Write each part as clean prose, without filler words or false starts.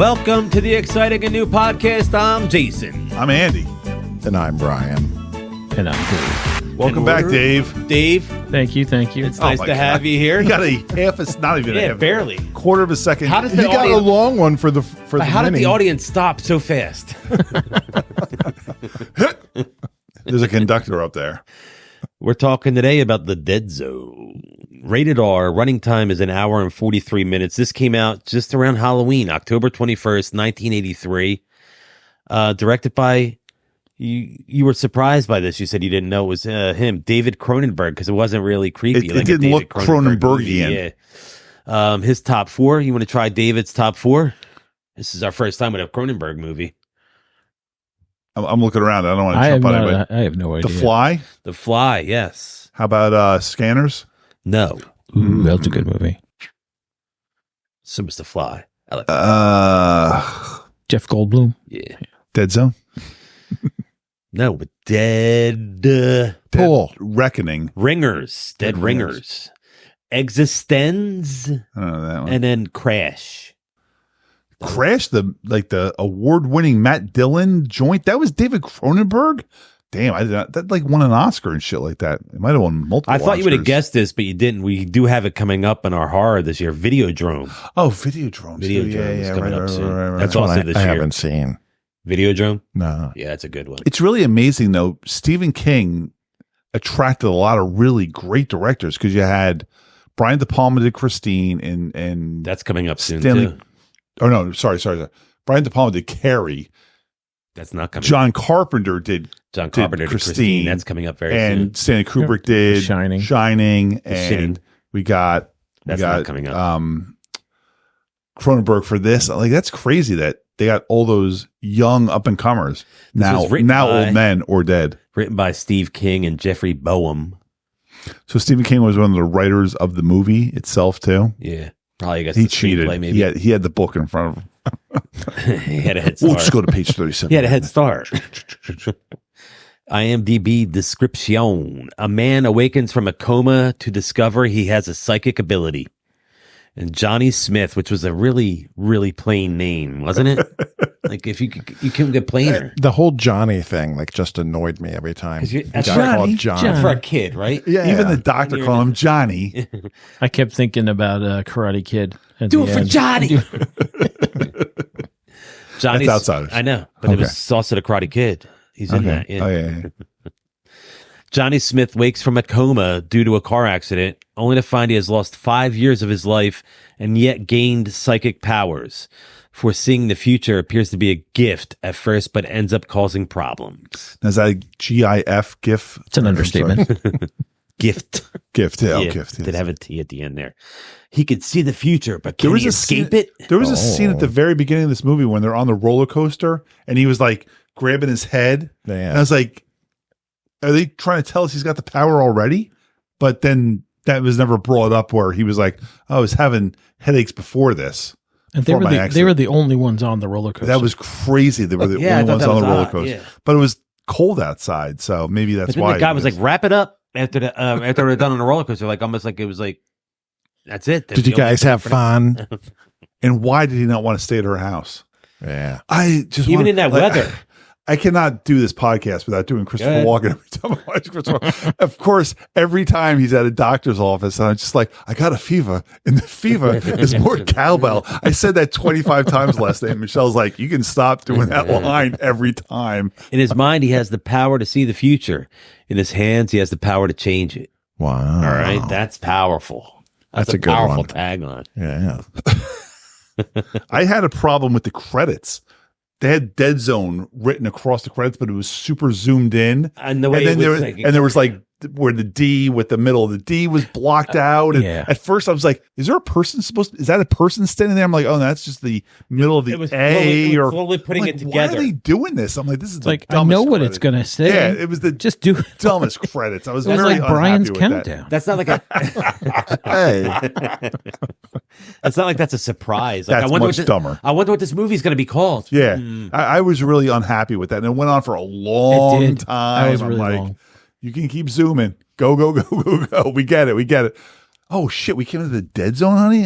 Welcome to the exciting and new podcast. I'm Jason. I'm Andy. And I'm Brian. And I'm Dave. Welcome back, Dave. Dave. Thank you. It's nice to have you here. You got a not even a half, barely. Quarter of a second. How does You got a long one for the How did mini. the audience stop so fast? There's a conductor up there. We're talking today about The Dead Zone. Rated R. Running time is an hour and 43 minutes. This came out just around Halloween, October 21st, 1983. Directed by... You were surprised by this. You said you didn't know it was him, David Cronenberg, because it wasn't really creepy. It didn't look Cronenbergian. Yeah. His top four. You want to try David's top four? This is our first time with a Cronenberg movie. I'm looking around. I don't want to jump on it. I have no idea. The Fly? The Fly, yes. How about Scanners? No. Ooh, that's a good movie. So it's The Fly. I like Jeff Goldblum. Yeah. Dead Zone? No, but Dead Pull. Reckoning. Ringers. Dead Ringers. Existenz. I don't know that one. And then Crash. Crash, the award-winning Matt Dillon joint. That was David Cronenberg? Damn, I did not, that like won an Oscar and shit like that. It might have won multiple I thought you would have Oscars. guessed this, but you didn't. We do have it coming up in our horror this year. Videodrome. Oh, Videodrome. Videodrome is coming up soon. Right. That's That's one also this I year. haven't seen. Videodrome? No. Yeah, that's a good one. It's really amazing, though. Stephen King attracted a lot of really great directors because you had Brian De Palma did Christine and That's coming up soon, Stanley. too. Oh no, sorry. Brian De Palma did Carrie. That's not coming John Carpenter did John Carpenter did Christine. That's coming up very soon. and Stanley Kubrick did Shining. and Shining. we got Not coming up. Cronenberg for this. Like that's crazy that they got all those young up and comers now was written by- old men or dead. Written by Steve King and Jeffrey Boehm. So Stephen King was one of the writers of the movie itself too. Yeah. Probably, I guess, He the cheated. screenplay, maybe. He had the book in front of him. He had a head We'll start. just go to page 37. He had a head start. IMDb description. A man awakens from a coma to discover he has a psychic ability. And Johnny Smith, which was a really, really plain name, wasn't it? Like, if you couldn't get plainer. The whole Johnny thing like just annoyed me every time. That's Guy Johnny. called Johnny. That's for a kid, right? Yeah. Even the doctor called him Johnny. I kept thinking about Karate Kid. At Do the it for end. Johnny. Johnny's That's Outsiders. I know, but it was also the Karate Kid. He's in that. Yeah. Oh yeah. Johnny Smith wakes from a coma due to a car accident, only to find he has lost 5 years of his life and yet gained psychic powers. Foreseeing the future appears to be a gift at first, but ends up causing problems. Is that a GIF GIF? It's an understatement. Gift. Gift. Yeah, Yeah, gift. did Yes. have a T at the end there. He could see the future, but can There was he a escape scene- it? There was a scene at the very beginning of this movie when they're on the roller coaster and he was like grabbing his head. Yeah. And I was like, are they trying to tell us he's got the power already? But then that was never brought up where he was like, oh, I was having headaches before this. And they Before were my the accident. only ones on the roller coaster. That was crazy. They were the Yeah, I only thought ones that on was the roller odd, coaster. yeah. But it was cold outside. So maybe that's But then why. the guy was like, wrap it up after they're done on the roller coaster. Like, almost like it was like, that's it. Did you guys have fun? and why did he not want to stay at her house? Yeah. I just Even wanna- in that like, weather. I cannot do this podcast without doing Christopher Yeah. Walken every time I watch Christopher Walken. Of course, every time he's at a doctor's office, and I'm just like, I got a fever, and the fever is more cowbell. I said that 25 times last night. Michelle's like, you can stop doing that line every time. In his mind, he has the power to see the future. In his hands, he has the power to change it. Wow. All right, that's powerful. That's a good powerful one. tagline. Yeah. I had a problem with the credits. They had Dead Zone written across the credits, but it was super zoomed in. And the way And then it was there was like where the D with the middle of the D was blocked out. And yeah. at first I was like, is there a person is that a person standing there? I'm like, oh, that's just the middle of the it was A or slowly putting like, it together. Why are they doing this? I'm like, this is It's the like, I dumbest know what credit. it's going to say. Yeah, it was the Just do it. dumbest credits. I was It was very like Brian's unhappy with that. countdown. That's not like a. Hey. It's not like that's a surprise. Like, That's I wonder much what dumber. I wonder what this movie's going to be called. Yeah, Hmm. I was really unhappy with that, and it went on for a long did. time. That was I'm really like, long. you can keep zooming. Go. We get it. Oh shit, we came to the dead zone, honey.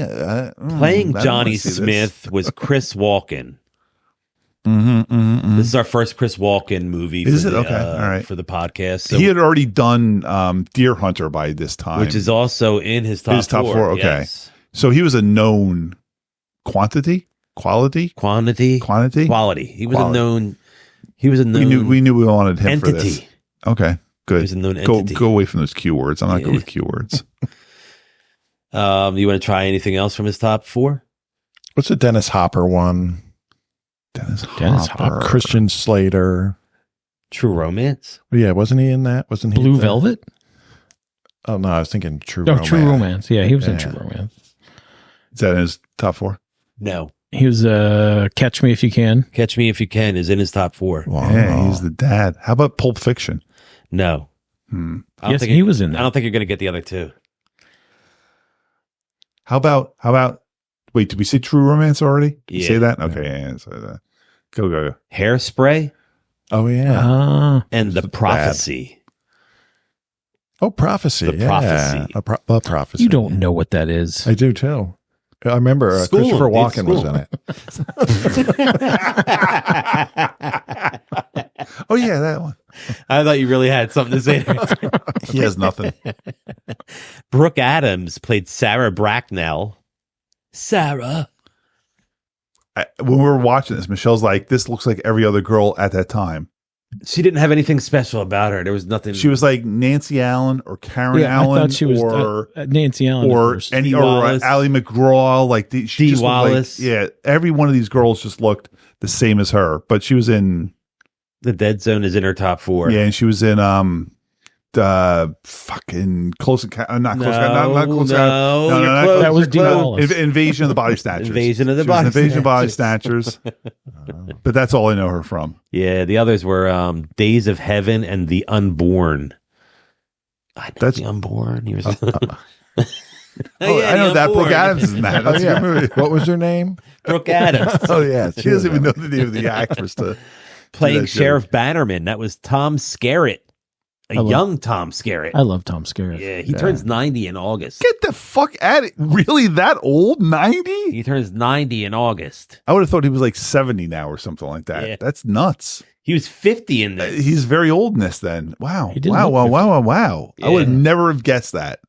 Playing Johnny Smith was Chris Walken. This is our first Chris Walken movie. Is for it? the, Okay, all right. For the podcast. So, He had already done Deer Hunter by this time, which is also in his top four. Okay, Yes. so he was a known quality. Quality. He was a known. He was a known. We knew we wanted him entity. for this. Okay, good. He was a known entity. Go away from those Q words. I'm not good with Q words. You want to try anything else from his top four? What's the Dennis Hopper one? Dennis Hopper. Christian Slater. True Romance. Yeah, wasn't he in that? Wasn't he? Blue Velvet? Oh no, I was thinking True No, Romance. True Romance. Yeah, he was in True Romance. Is that in his top four? No. He was Catch Me If You Can. Catch Me If You Can is in his top four. Wow. Yeah, he's the dad. How about Pulp Fiction? No. I don't Yes, think he was in that. I don't think you're going to get the other two. How about? Wait, did we say True Romance already? Did you Yeah. say that? Okay, yeah. So go. Hairspray Oh yeah. and The Prophecy. Oh, Prophecy. The yeah. Prophecy. The Prophecy. You don't know what that is. I do too. I remember School Christopher him, dude, Walken was school in it. Oh yeah, that one. I thought you really had something to say there. He has nothing. Brooke Adams played Sarah Bracknell. Sarah. When we were watching this, Michelle's like, "This looks like every other girl at that time." She didn't have anything special about her. There was nothing. She was like Nancy Allen or Karen Yeah, Allen, I thought she was or Nancy Allen. or first. any Dee or Wallace. Ally McGraw. Like she Dee just looked Wallace. like, yeah, every one of these girls just looked the same as her. But she was in The Dead Zone is in her top four. yeah, and she was in fucking Close Encounter, not Close Encounter, not Close Encounter. No, No, you're not close, That was you're Dee close. Wallace. Invasion of the Body Snatchers. Invasion of the She was in Body Invasion of Body Snatchers. Snatchers. But that's all I know her from. Yeah, the others were Days of Heaven and The Unborn. I know That's- The Unborn. He was Oh, yeah, I know The that Brooke Unborn. Adams is in that. That's a good movie. What was her name? Brooke Adams. Oh yeah, She doesn't even know the name of the actress to Playing that Sheriff Bannerman. That was Tom Skerritt. A young Tom Skerritt. I love Tom Skerritt. Yeah, he turns 90 in August. Get the fuck at it. Really that old? 90? He turns 90 in August. I would have thought he was like 70 now or something like that. Yeah. That's nuts. He was 50 in this. He's very old in this then. Wow. He didn't Wow, look wow, 50. wow. I Yeah. would never have guessed that.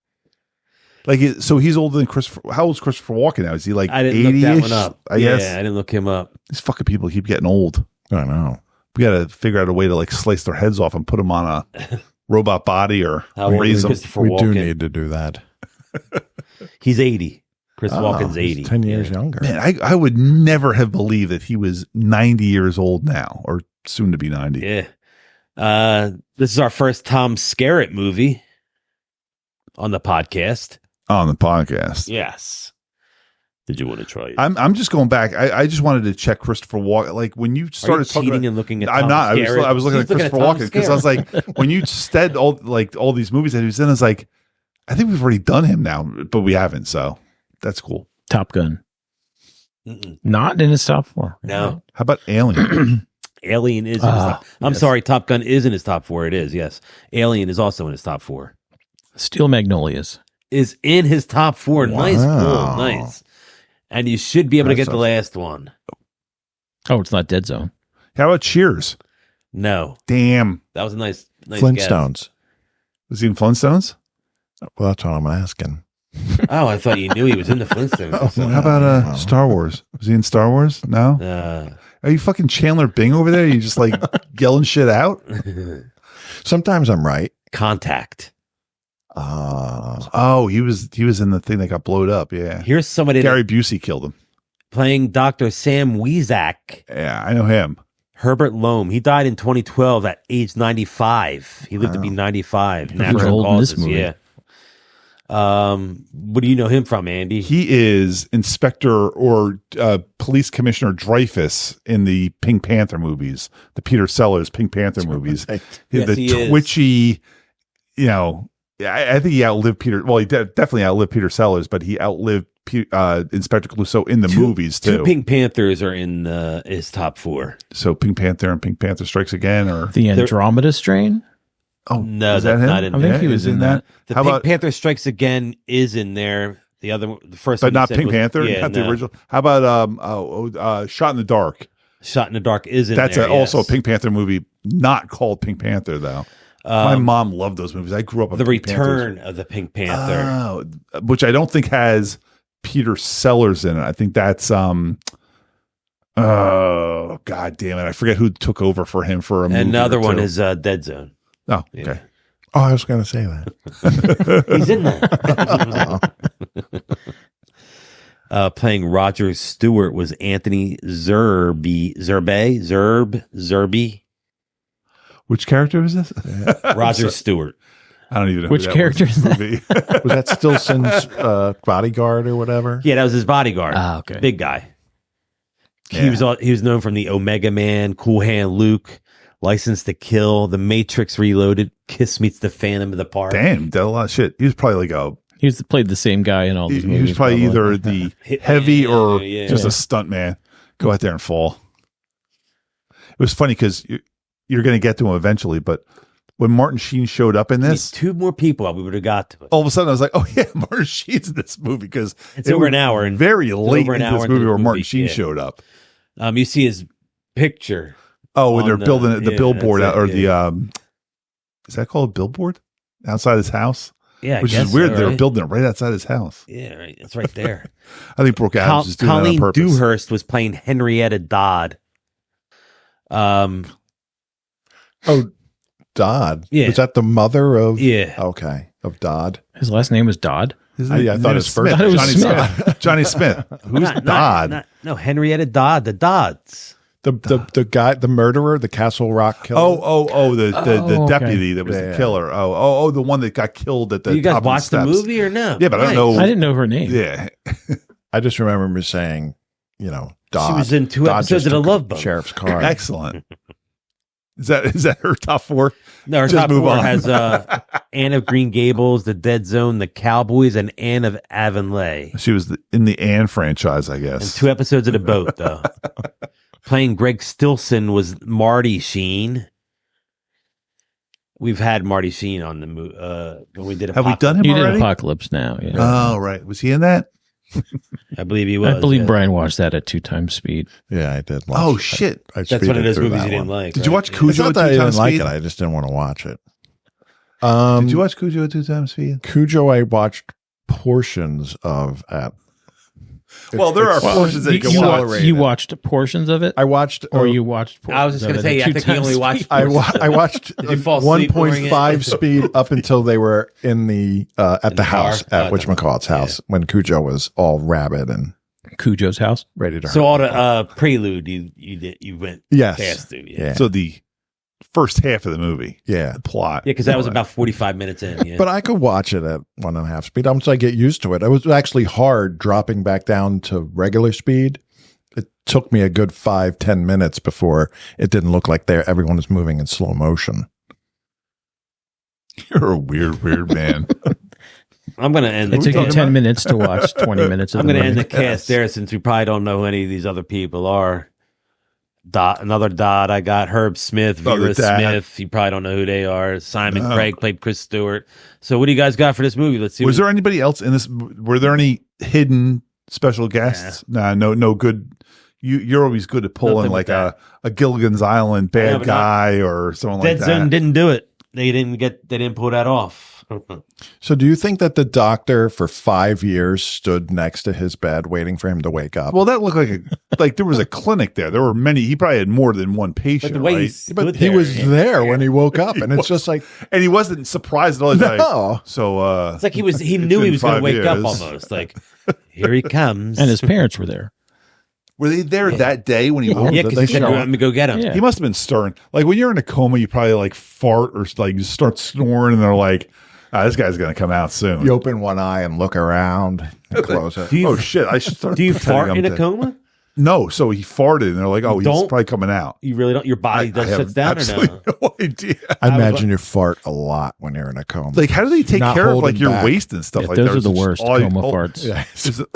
Like, so he's older than Christopher. How old's Christopher Walken now? Is he like I didn't 80-ish? look that one up. I guess. I didn't look him up. These fucking people keep getting old. I know. We got to figure out a way to like slice their heads off and put them on a robot body or How old raise is them. Christopher We Walken? do need to do that. He's 80. Chris Oh, Walken's he's 80. 10 years Yeah. younger. Man, I would never have believed that he was 90 years old now or soon to be 90. Yeah. This is our first Tom Skerritt movie on the podcast. On the podcast. Yes. Did you want to try it? I'm just going back. I just wanted to check Christopher Walken. Like when you Are you started talking cheating about, and looking at I'm Tom not. Skerritt? I was looking He's at Christopher Tom Walken because I was Skerritt. like, when you said all these movies that he was in, I was like, I think we've already done him now, but we haven't. So that's cool. Top Gun. Mm-mm. Not in his top four. No. How about Alien? Alien is in his top. I'm yes. sorry, Top Gun is in his top four. It is, yes. Alien is also in his top four. Steel Magnolias. Is in his top four. Nice Wow. pull. Nice. And you should be able to Nice get the last one. Oh, it's not Dead Zone. How about Cheers? No. Damn. That was a nice guess. Flintstones. Was he in Flintstones? Well, that's what I'm asking. Oh, I thought you knew he was in the Flintstones. How about Star Wars? Was he in Star Wars? No. Are you fucking Chandler Bing over there? You just like yelling shit out? Sometimes I'm right. Contact. Oh, he was in the thing that got blowed up. Yeah. Here's somebody Gary Busey killed him. playing Dr. Sam Weizak. Yeah, I know him. Herbert Loam. He died in 2012 at age 95. He lived to be 95. was Natural old in this causes. movie. Yeah. What do you know him from, Andy? He is Inspector or Police Commissioner Dreyfus in the Pink Panther movies, the Peter Sellers Pink Panther movies. Right. Yes, The he is. twitchy, I think he outlived Peter. Well, he definitely outlived Peter Sellers, but he outlived Inspector Clouseau in the movies too. Two Pink Panthers are in his top four. So Pink Panther and Pink Panther Strikes Again, or The Andromeda Strain. Oh No, is that's that him? not in I think there. he was Is in that. The How Pink about- Panther Strikes Again is in there. The first But one you not said Pink was- Panther, Yeah, not the no. original. How about Shot in the Dark? Shot in the Dark is in That's there. also a yes. Pink Panther movie, not called Pink Panther though. My mom loved those movies. I grew up on The Pink Return Panthers. of the Pink Panther. Which I don't think has Peter Sellers in it. I think that's oh god damn it! I forget who took over for him for a movie. Another or one two. is Dead Zone. oh Yeah. okay. Oh, I was going to say that. He's in that. Playing Roger Stewart was Anthony Zerby. Which character is this? Roger Stewart. I don't even know Which who that character was is in that? the movie. Was that Stillson's bodyguard or whatever? Yeah, that was his bodyguard. Ah, okay. Big guy. He Yeah. was known from the Omega Man, Cool Hand Luke, License to Kill, The Matrix Reloaded, Kiss Meets the Phantom of the Park. Damn, did a lot of shit. He was probably like Played the same guy in all these he movies. was probably either the Hitman, heavy or yeah. just Yeah. a stunt man. Go out there and fall. It was funny because you're going to get to him eventually, but when Martin Sheen showed up in this, Two more people, we would have got to it. all of a sudden I was like, "Oh yeah, Martin Sheen's in this movie," because It's over an hour and very late over an in hour this into movie the where Martin movie, Sheen yeah. showed up. You see his picture. Oh, when On they're the- building the yeah, billboard that's out, or it, yeah. the is that called a billboard outside his house? Yeah, I Which guess is weird. so, They were right? building it right outside his house. Yeah, right. It's right there. I think Brooke Adams is doing that on Colleen purpose. Dewhurst was playing Henrietta Dodd. Oh, Dodd. Yeah. Was that the mother of? Yeah. Okay, of Dodd. His last name was Dodd. His I name thought is his first- Smith. I thought it was Johnny Smith. Smith. Johnny Smith. Who's Dodd? No, Henrietta Dodd. The Dodds. The guy, the murderer, the Castle Rock killer. The Oh, okay. deputy that was the Yeah. killer. Oh, the one that got killed at the You guys top of watched the steps. movie or no? Yeah, but I don't Nice. know. I didn't know her name. Yeah, I just remember him saying, Dodd. She was in two Dodd episodes just of The took Love a Boat. Sheriff's car. excellent. Is that her top four? No, her Just top move four on. has Anne of Green Gables, The Dead Zone, The Cowboys, and Anne of Avonlea. She was in the Anne franchise, I And guess. 2 episodes of The Boat, though. Playing Greg Stilson was Marty Sheen. We've had Marty Sheen on the movie when we did. Have we done him You did already? Apocalypse Now. Yeah. Oh, right. Was he in that? I believe he was. I believe yeah. Brian watched that at 2 times speed. Yeah, I did. Watch Oh it. shit! I That's one speeded of those through movies that you didn't one. like. Did you right? watch It's Cujo not at that I 2 didn't times like speed? it. I just didn't want to watch it. Did you watch Cujo at 2 times speed? Cujo? I watched portions of at. Well, there are It's- portions that you can watch. You watched portions of it, I watched. or you watched? I was just going to say, I think you only watched. I watched you fall asleep during it? 1.5 speed up until they were in the at the house car? at whatchamacallit's house when Cujo was all rabid and Cujo's house. ready to. So hurt all people. the prelude you went Yes. past through. Yeah, Yeah. So the first half of the movie, Yeah. the plot. because that was about 45 minutes in. Yeah. But I could watch it at 1.5 speed. Once I get used to it, it was actually hard dropping back down to regular speed. It took me a good 5-10 minutes before it didn't look like everyone was moving in slow motion. You're a weird man. I'm going to end. It The took you cast. 10 minutes to watch 20 minutes of I'm the going to end movie. the cast there since we probably don't know who any of these other people are. Another Dodd. I got Herb Smith, Another Vera Dad. Smith. You probably don't know who they are. Simon No. Craig played Chris Stewart. So what do you guys got for this movie? Let's see. Was there anybody else in this? Were there any hidden special guests? Nah, no good. You're always good at pulling Nothing like with a Gilligan's Island I know, bad but guy or someone Dead like Zone that. didn't do it. They didn't pull that off. So do you think that the doctor for 5 years stood next to his bed waiting for him to wake up? Well, that looked like there was a clinic there. There were many. He probably had more than one But patient, the way he right? stood but he there, was yeah. there when he woke up, and He it's just like, And he wasn't surprised at all. He's like, no. so It's like he was. He It's knew he been was going to 5 wake up years. almost. Like here he comes. And his parents were there. were they there that day when he woke yeah, up? because they he said, show "Let me go get him." Yeah. He must have been stern. Like when you're in a coma, you probably like fart or like just start snoring, and they're like, "This guy's going to come out soon." You open one eye and look around and close it. Do you, Oh shit! I should start. do you pretending fart I'm in a dead. coma? No, so he farted, and they're like, "Oh, he's Don't? probably coming out." You really don't. Your body I have shuts down or absolutely no? no idea. I was imagine you fart a lot when you're in a coma. Like, how do they take Not care of like holding your back. waste and stuff Yeah, like those that? are the It's just worst all- coma all- farts. Yeah. Is it-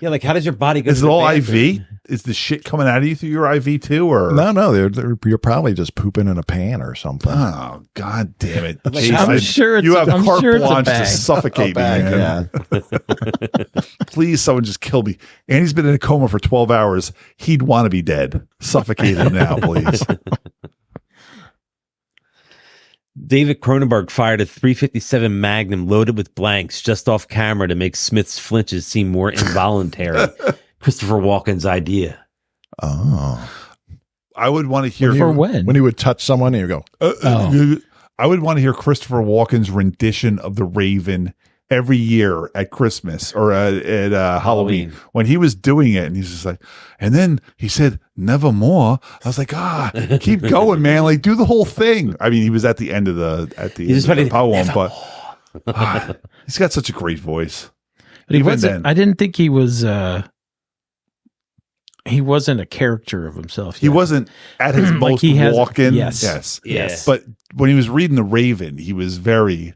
Yeah, like how does your body go? Is to it the all bathroom? IV? Is the shit coming out of you through your IV too, or No, you're probably just pooping in a pan or something. Oh, God damn it! Like, Jeez, I'm sure you have I'm carte sure it's a blanche to bag. suffocate me, man. yeah. Please, someone just kill me. And he's been in a coma for 12 hours. He'd want to be dead. Suffocate him now, please. David Cronenberg fired a .357 Magnum loaded with blanks just off camera to make Smith's flinches seem more involuntary. Christopher Walken's idea. Oh. I would want to hear For when? When he would touch someone, he would go, I would want to hear Christopher Walken's rendition of The Raven every year at Christmas or at Halloween when he was doing it, and he's just like, and then he said nevermore. I was like, keep going, man, like do the whole thing. I mean, he was at the end of the poem, but he's got such a great voice. But he Even wasn't. then. I didn't think he was. He wasn't a character of himself. He yet. wasn't at his Like most he has- Walken. yes. Yes. But when he was reading The Raven, he was very.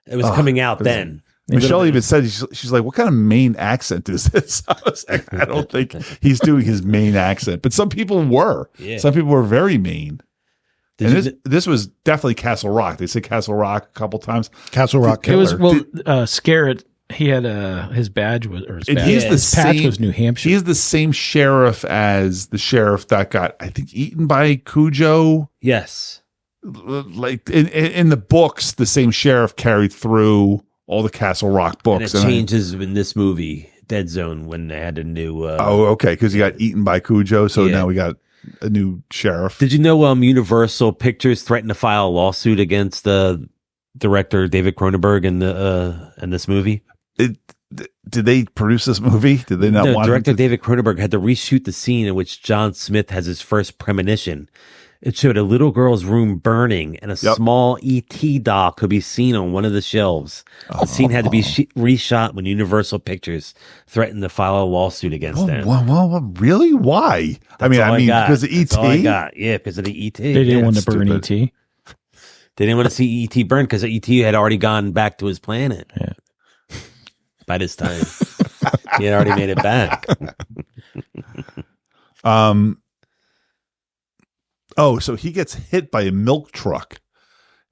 It was coming out then. Michelle even said, she's like, what kind of Maine accent is this? I was like, I don't think he's doing his Maine accent, but some people were. Yeah. Some people were very Maine. Did And you- this was definitely Castle Rock. They said Castle Rock a couple times. Castle Rock It Killer. was Scarrett. He had his badge was or his, And badge, he's the his patch same- was New Hampshire. He's the same sheriff as the sheriff that got, I think, eaten by Cujo. Yes. Like in the books, the same sheriff carried through all the Castle Rock And books. it changes in this movie, Dead Zone, when they had a new. Okay, because he got eaten by Cujo, so Yeah. now we got a new sheriff. Did you know Universal Pictures threatened to file a lawsuit against the director David Cronenberg in this movie? Did they produce this movie? Did they not No, want director him to? David Cronenberg had to reshoot the scene in which John Smith has his first premonition. It showed a little girl's room burning and a small E.T. doll could be seen on one of the shelves. The scene had to be reshot when Universal Pictures threatened to file a lawsuit against them. Well, really? Why? I mean, because of That's all I E.T.? got. Yeah, because of the E.T. they didn't want to stupid. burn ET. They didn't want to see E.T. burn because E.T. had already gone back to his planet. Yeah. By this time, he had already made it back. Oh, so he gets hit by a milk truck.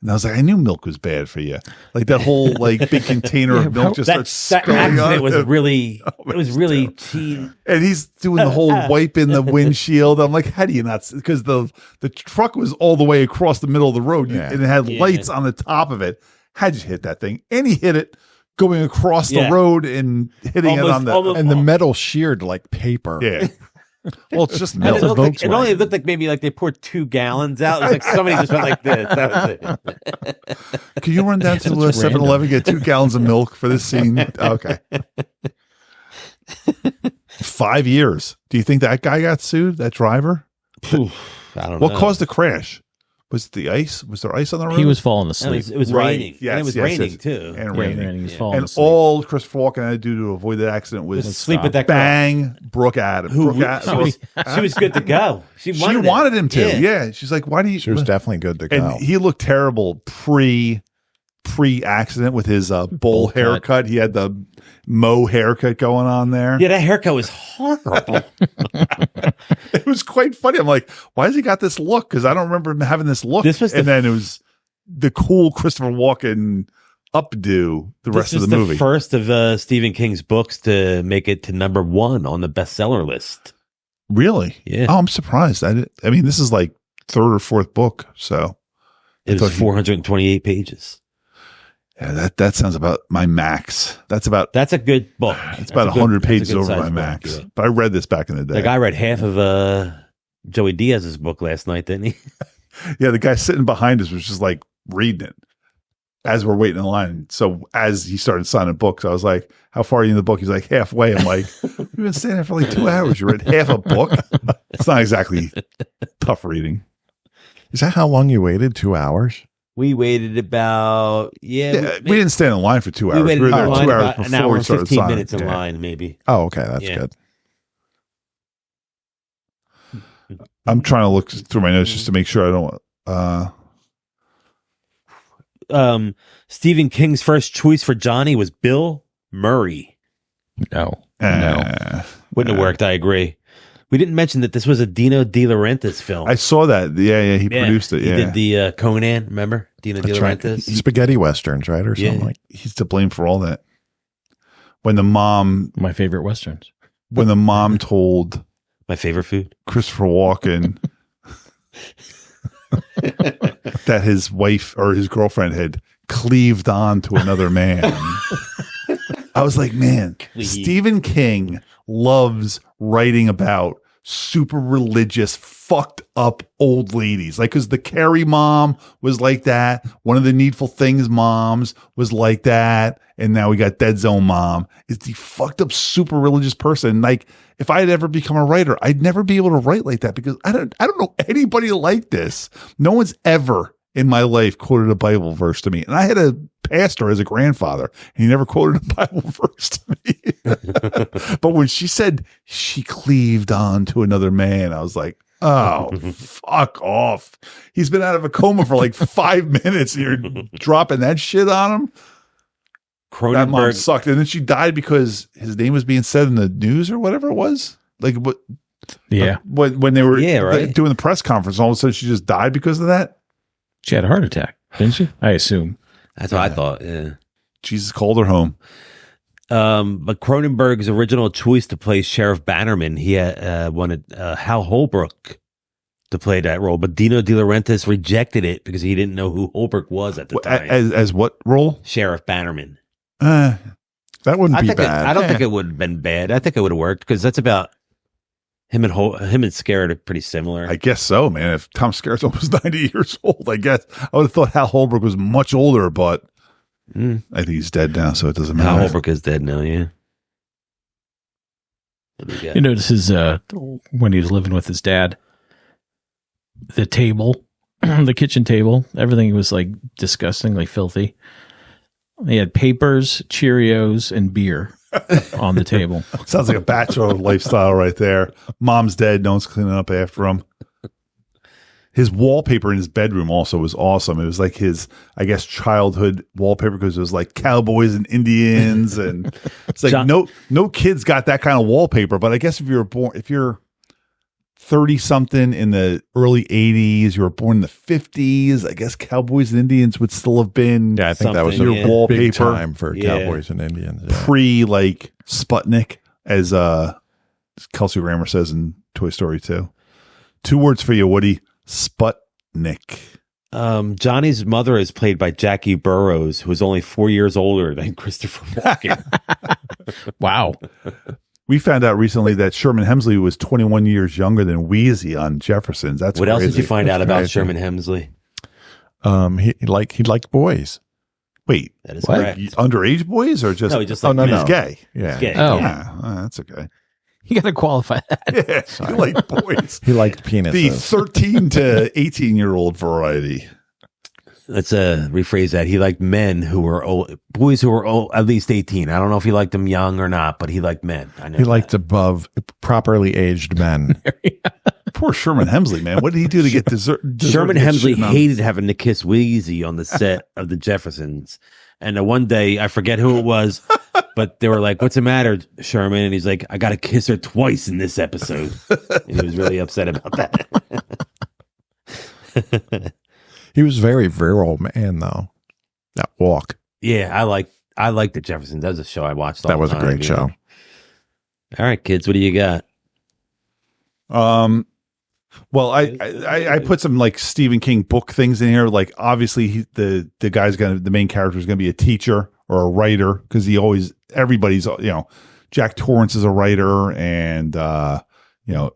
And I was like, I knew milk was bad for you. Like that whole like big container of milk just starts That spilling on accident was him. really, Oh, it was it's really terrible. cheap. And he's doing the whole wipe in the windshield. I'm like, how do you not? Because the truck was all the way across the middle of the road, Yeah. and it had lights on the top of it. How'd you hit that thing? And he hit it going across the road and hitting it on the. and the metal sheared like paper. Yeah. Well, it's just And milk. it only looked like maybe like they poured 2 gallons out. It was like somebody just went like this. That was it. Can you run down to That's 7-Eleven, get 2 gallons of milk for this scene? Okay. 5 years. Do you think that guy got sued? That driver? I don't know. What caused the crash? Was it the ice? Was there ice on the road? He was falling It asleep. was Right. raining. Yes, and it was yes, raining yes. too. And Yeah, raining. and he was Yeah. falling And asleep. all Christopher Walken had to do to avoid that accident was Sleep with that girl. bang Brooke Adams. Brooke Adams. She was good to go. She wanted, him to. Yeah. She's like, why do you? She was definitely good to go. And he looked terrible pre-accident with his bowl cut. haircut. He had the Mo haircut going on there. Yeah, that haircut was horrible. It was quite funny. I'm like, why has he got this look? Because I don't remember him having this look. This was and then it was the cool Christopher Walken updo the rest This of was the movie. the first of Stephen King's books to make it to #1 on the bestseller list. Really? Yeah. Oh, I'm surprised. I mean, this is like 3rd or 4th book. So It was 428 pages. yeah, that sounds about my max. That's about That's a good book. it's about 100 pages over my max. Yeah. But I read this back in the day. The guy read half of Joey Diaz's book last night, didn't he? Yeah, the guy sitting behind us was just like reading it as we're waiting in line. So as he started signing books, I was like, how far are you in the book? He's like, halfway. I'm like, we've been standing there for like 2 hours. You read half a book? It's not exactly tough reading. Is that how long you waited? 2 hours? We waited about We didn't stand in line for 2 hours. We waited were in there line 2 hours about before an hour we and started 15 signing. minutes in Yeah. line, maybe. Oh, okay. That's Yeah. good. I'm trying to look through my notes just to make sure I don't. Stephen King's first choice for Johnny was Bill Murray. No. Wouldn't have worked. I agree. We didn't mention that this was a Dino De Laurentiis film. I saw that. Yeah, he produced it. Yeah, he did the Conan. Remember Dino De Laurentiis? Spaghetti westerns, right, or something like. He's to blame for all that. When the mom, My favorite westerns. when the mom told My favorite food. Christopher Walken that his wife or his girlfriend had cleaved on to another man. I was like, man, Stephen King loves writing about super religious, fucked up old ladies. Like, because the Carrie mom was like that. One of the Needful Things moms was like that. And now we got Dead Zone mom. Is the fucked up, super religious person. Like, if I had ever become a writer, I'd never be able to write like that because I don't know anybody like this. No one's ever in my life quoted a Bible verse to me. And I had a pastor as a grandfather, and he never quoted a Bible verse to me. But when she said she cleaved on to another man, I was like, oh, fuck off. He's been out of a coma for like 5 minutes, and you're dropping that shit on him. That mom sucked. And then she died because his name was being said in the news or whatever it was. Like, what? Yeah. When they were doing the press conference, all of a sudden she just died because of that. She had a heart attack, didn't she? I assume. That's what I thought. Yeah. Jesus called her home. But Cronenberg's original choice to play Sheriff Bannerman, he wanted Hal Holbrook to play that role, but Dino De Laurentiis rejected it because he didn't know who Holbrook was at the time. As what role? Sheriff Bannerman. That wouldn't be bad. I don't think it would have been bad. I think it would have worked because that's about him and Skerritt are pretty similar. I guess so, man. If Tom Skerritt's almost 90 years old, I guess I would have thought Hal Holbrook was much older, but I think he's dead now, so it doesn't matter. Hal Holbrook is dead now, yeah. You notice his when he was living with his dad, the table, the kitchen table, everything was like disgustingly filthy. He had papers, Cheerios, and beer on the table. Sounds like a bachelor lifestyle right there. Mom's dead. No one's cleaning up after him. His wallpaper in his bedroom also was awesome. It was like his, I guess, childhood wallpaper because it was like cowboys and Indians. And it's like no kids got that kind of wallpaper. But I guess if you're 30 something in the early 80s, you were born in the 50s, I guess cowboys and Indians would still have been. Yeah, I think that was your wallpaper big time for cowboys and Indians. Yeah. Pre like Sputnik, as Kelsey Grammer says in Toy Story 2. 2 words for you, Woody. Sputnik. Johnny's mother is played by Jackie Burroughs, who is only 4 years older than Christopher Walken. Wow. We found out recently that Sherman Hemsley was 21 years younger than Wheezy on Jeffersons. That's what crazy. else did you find out about Sherman Hemsley? He liked boys. Wait, that is correct. Underage boys or just? No, he just like he's gay. Yeah, he's gay. Oh, yeah, that's okay. You got to qualify that. Yeah, he liked boys. He liked penises. The 13 to 18-year-old variety. Let's rephrase that. He liked men who were old, boys who were old, at least 18. I don't know if he liked them young or not, but he liked men. I know he liked above properly aged men. Poor Sherman Hemsley, man. What did he do to get dessert? Sherman Hemsley hated having to kiss Wheezy on the set of the Jeffersons. And one day, I forget who it was, but they were like, "What's the matter, Sherman?" And he's like, "I got to kiss her twice in this episode." And he was really upset about that. He was very virile man, though. That walk. Yeah, I like the Jeffersons. That was a show I watched. That was a great show. All right, kids, what do you got? Well, I put some like Stephen King book things in here. Like obviously the main character is gonna be a teacher or a writer because everybody's Jack Torrance is a writer and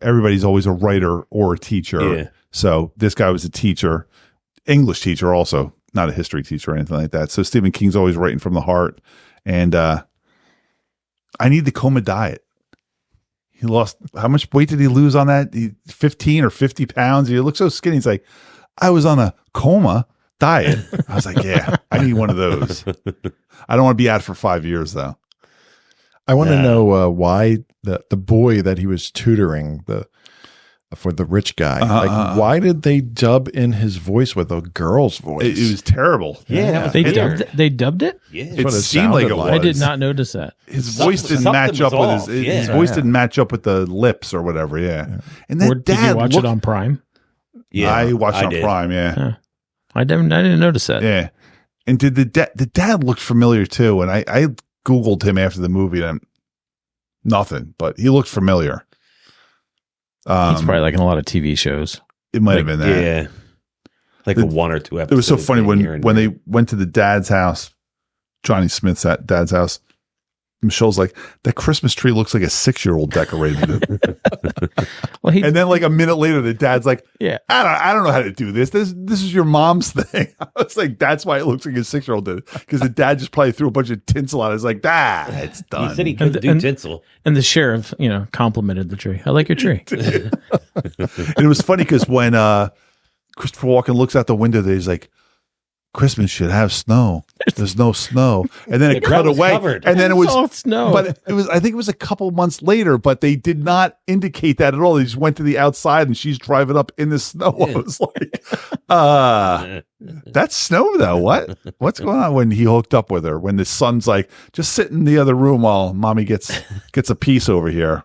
everybody's always a writer or a teacher. Yeah. So this guy was a teacher. English teacher also, not a history teacher or anything like that. So Stephen King's always writing from the heart. And I need the coma diet. He lost, how much weight did he lose on that? 15 or 50 pounds. He looked so skinny. He's like, I was on a coma diet. I was like, yeah, I need one of those. I don't want to be out for 5 years though. I want to know why the boy that he was tutoring, for the rich guy. Like, why did they dub in his voice with a girl's voice? It was terrible. Yeah, that was They weird. dubbed it? Yeah. It what it seemed like sounded it was. like. I did not notice that. His voice didn't Something match up was with off, his yeah. voice didn't match up with the lips or whatever. Yeah. And then Or did you watch it on Prime? Yeah, I watched it on did. Prime. Yeah. Huh. I didn't notice that. Yeah. And did the dad looked familiar too? And I Googled him after the movie and nothing, but he looked familiar. He's probably like in a lot of TV shows. It might have been that. Yeah, like a one or two episodes. It was so funny here and when there. they went to the dad's house, Johnny Smith's dad's house. Michelle's like, that Christmas tree looks like a 6-year-old decorated it. Well, And then like a minute later, the dad's like, yeah. I don't know how to do this. This is your mom's thing. I was like, that's why it looks like a 6-year-old did it. Because the dad just probably threw a bunch of tinsel on it. It's like, it's done. He said he couldn't do tinsel. And the sheriff, complimented the tree. I like your tree. And it was funny because when Christopher Walken looks out the window, he's like, Christmas should have snow. There's no snow. And then it cut was away. covered. And then it was Soft snow. But I think it was a couple months later, but they did not indicate that at all. They just went to the outside and she's driving up in the snow. I was like, that's snow though. What's going on when he hooked up with her? When the son's like, just sit in the other room while mommy gets a piece over here.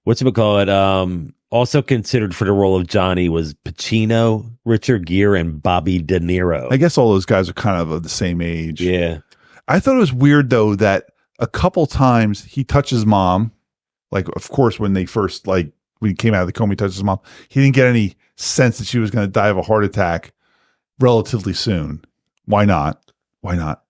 Whatchamacallit, also considered for the role of Johnny was Pacino, Richard Gere, and Bobby De Niro. I guess all those guys are kind of the same age. Yeah. I thought it was weird though that a couple times he touches mom. Like, of course, when they first when he came out of the coma, he touches his mom. He didn't get any sense that she was going to die of a heart attack relatively soon. Why not?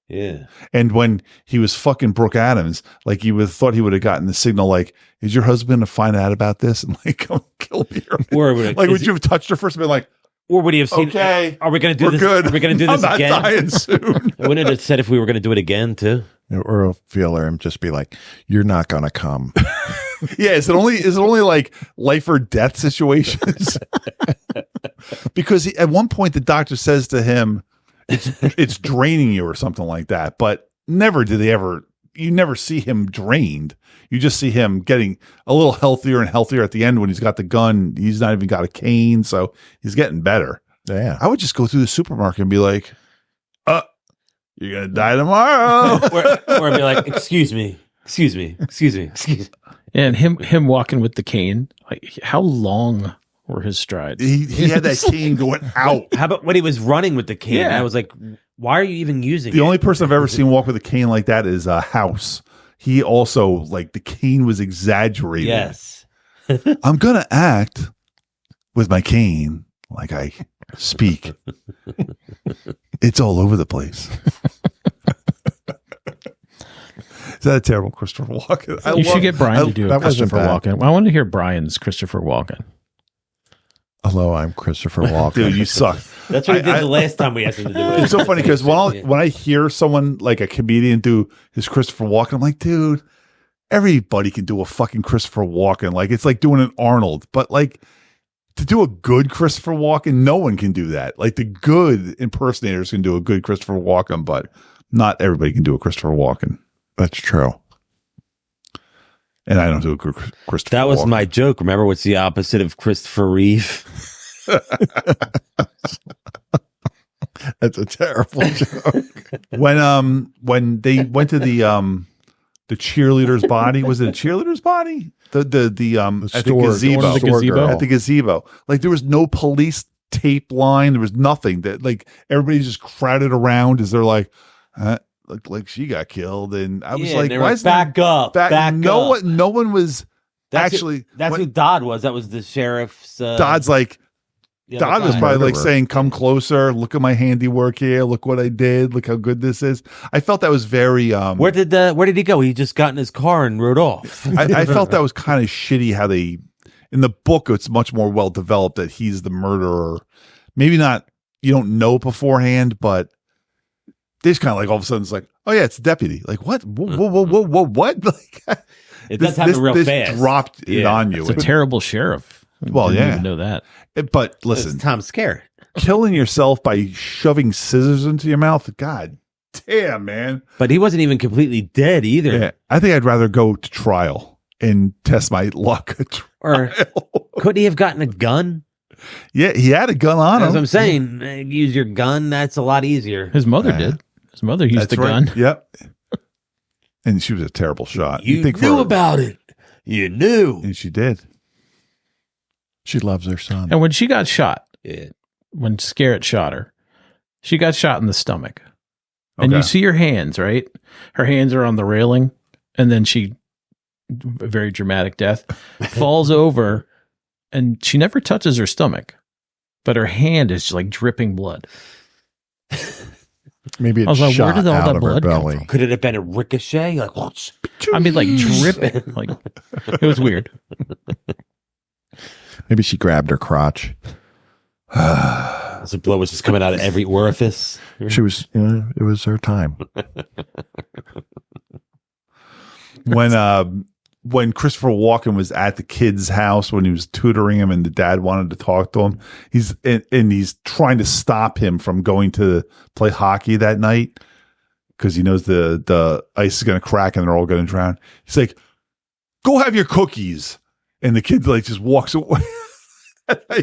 Yeah. And when he was fucking Brooke Adams, like you would have thought he would have gotten the signal, like, is your husband to find out about this and like come kill me? Or would you have touched her first and been like, or would he have seen? okay, Are we going to do we're this? good. Are we going to do I'm this not again? dying soon. Wouldn't it have said if we were going to do it again too? Or a feeler and just be like, you're not going to come. Yeah, is it only like life or death situations? Because at one point the doctor says to him, it's draining you or something like that. But never do they ever. You never see him drained. You just see him getting a little healthier and healthier at the end when he's got the gun. He's not even got a cane, so he's getting better. Yeah. I would just go through the supermarket and be like, you're gonna die tomorrow. or be like, excuse me. And him walking with the cane. Like, how long were his strides? He had that cane going out. How about when he was running with the cane? Yeah. I was like, why are you even using The it? only person I've ever seen walk with a cane like that is House. He also, like, the cane was exaggerated. Yes. I'm gonna act with my cane like I speak. It's all over the place. Is that a terrible Christopher Walken? You should get Brian to do a that wasn't Christopher bad. Walken. Well, I want to hear Brian's Christopher Walken. Hello, I'm Christopher Walken. Dude, you suck. That's what he did the last time we asked him to do it. It's so funny because when I hear someone like a comedian do his Christopher Walken, I'm like, dude, everybody can do a fucking Christopher Walken. Like, it's like doing an Arnold, but like to do a good Christopher Walken, no one can do that. Like, the good impersonators can do a good Christopher Walken, but not everybody can do a Christopher Walken. That's true. And I don't do a good Christopher That was Walken. my joke. Remember what's the opposite of Christopher Reeve? That's a terrible joke. When they went to the cheerleader's body, was it a cheerleader's body? The at the store- gazebo. the gazebo? girl. At the gazebo. Like, there was no police tape line. There was nothing. That, like, everybody's just crowded around as they're like, looked like she got killed. And I was like, why is back up? Back no up. no one was That's actually that's when- who Dodd was. That was the sheriff's. Dodd's like, the other Dodd was guy. probably like Murderer. saying, come closer, look at my handiwork here, look what I did, look how good this is. I felt that was very Where did he go? He just got in his car and rode off. I felt that was kind of shitty how they, in the book, it's much more well developed that he's the murderer. Maybe not, you don't know beforehand, but they just kind of like all of a sudden it's like, oh yeah, it's the deputy. Like, what? Whoa, what? Like, It does happen real this fast. dropped it Yeah. on you. It's a terrible sheriff. Well, Didn't yeah. even know that. But It's listen, Tom Skerritt. killing yourself by shoving scissors into your mouth, God damn, man. But he wasn't even completely dead either. Yeah, I think I'd rather go to trial and test my luck Or could he have gotten a gun? Yeah, he had a gun on As him. I'm saying, use your gun. That's a lot easier. His mother did. His mother used That's the right. gun. Yep. And she was a terrible shot. You You'd knew about it. You knew. And she did. She loves her son. And when she got shot, Yeah. when Scarrett shot her, she got shot in the stomach. And Okay. you see her hands, right? Her hands are on the railing. And then she, a very dramatic death, falls over and she never touches her stomach. But her hand is like dripping blood. Maybe I was it like, where shot did all out that of her blood come belly. Could it have been a ricochet? Like, whoosh. I mean, like dripping. Like, it was weird. Maybe she grabbed her crotch. The blood was just coming out of every orifice. She was, it was her time. When Christopher Walken was at the kid's house when he was tutoring him and the dad wanted to talk to him, he's trying to stop him from going to play hockey that night because he knows the ice is going to crack and they're all going to drown. He's like, "Go have your cookies," and the kid like just walks away.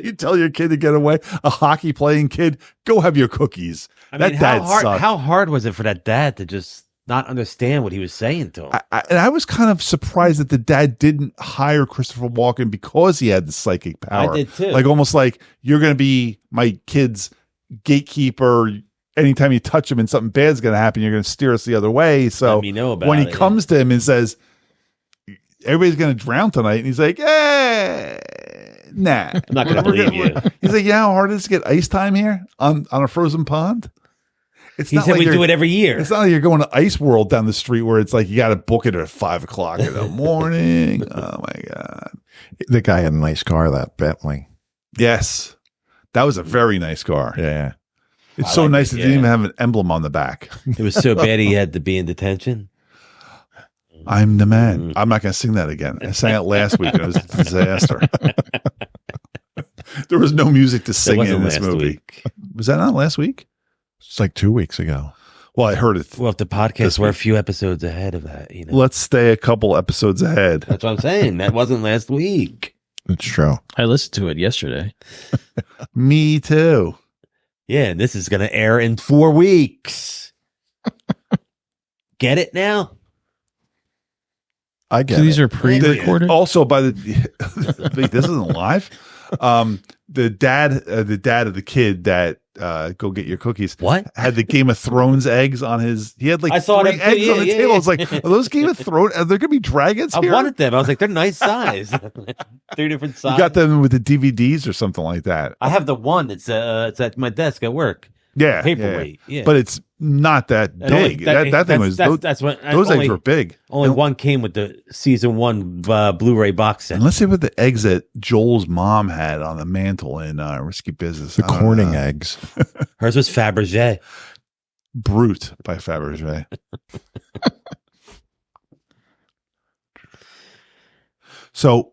You tell your kid to get away, a hockey playing kid, go have your cookies. I mean, That dad sucked. how hard was it for that dad to just not understand what he was saying to him? And I was kind of surprised that the dad didn't hire Christopher Walken because he had the psychic power. I did too. Like almost like you're going to be my kid's gatekeeper. Anytime you touch him and something bad's going to happen, you're going to steer us the other way. So Let me know about when he it, comes to him and says, "Everybody's going to drown tonight," and he's like, "Nah, I'm not going to believe you. He's like, "Yeah, how hard is it to get ice time here on a frozen pond?" It's He not said like we you're- do it every year. It's not like you're going to Ice World down the street where it's like you got to book it at 5:00 in the morning. Oh my god! The guy had a nice car, that Bentley. Yes, that was a very nice car. Yeah. It's I so like nice it, it didn't yeah. even have an emblem on the back. It was so bad he had to be in detention. I'm the man. I'm not going to sing that again. I sang it last week and it was a disaster. There was no music to It sing wasn't in this last movie. week. Was that not last week? It's like 2 weeks ago. Well, I heard it. Well, if the podcast This were a week. few episodes ahead of that, you know. Let's stay a couple episodes ahead. That's what I'm saying. That wasn't last week. It's true. I listened to it yesterday. Me too. Yeah, and this is going to air in 4 weeks. Get it now? I get So these it. are pre-recorded? Also, by the wait, this isn't live. The dad of the kid that go get your cookies. What? Had the Game of Thrones eggs on his? He had like I saw 3 them too. eggs Yeah, on the yeah, table. yeah. It's like, are those Game of Thrones? Are there gonna be dragons I here? wanted them. I was like, they're nice size. 3 different You sizes. got them with the DVDs or something like that. I have the one that's it's at my desk at work. Yeah, Paperweight. Yeah. but it's not that And only- big. That thing was that's what those only, eggs were big. Only And- one came with the season 1 Blu-ray box set. And let's see what the eggs that Joel's mom had on the mantle in Risky Business. The I don't Corning know. eggs. Hers was Fabergé. Brute by Fabergé. So,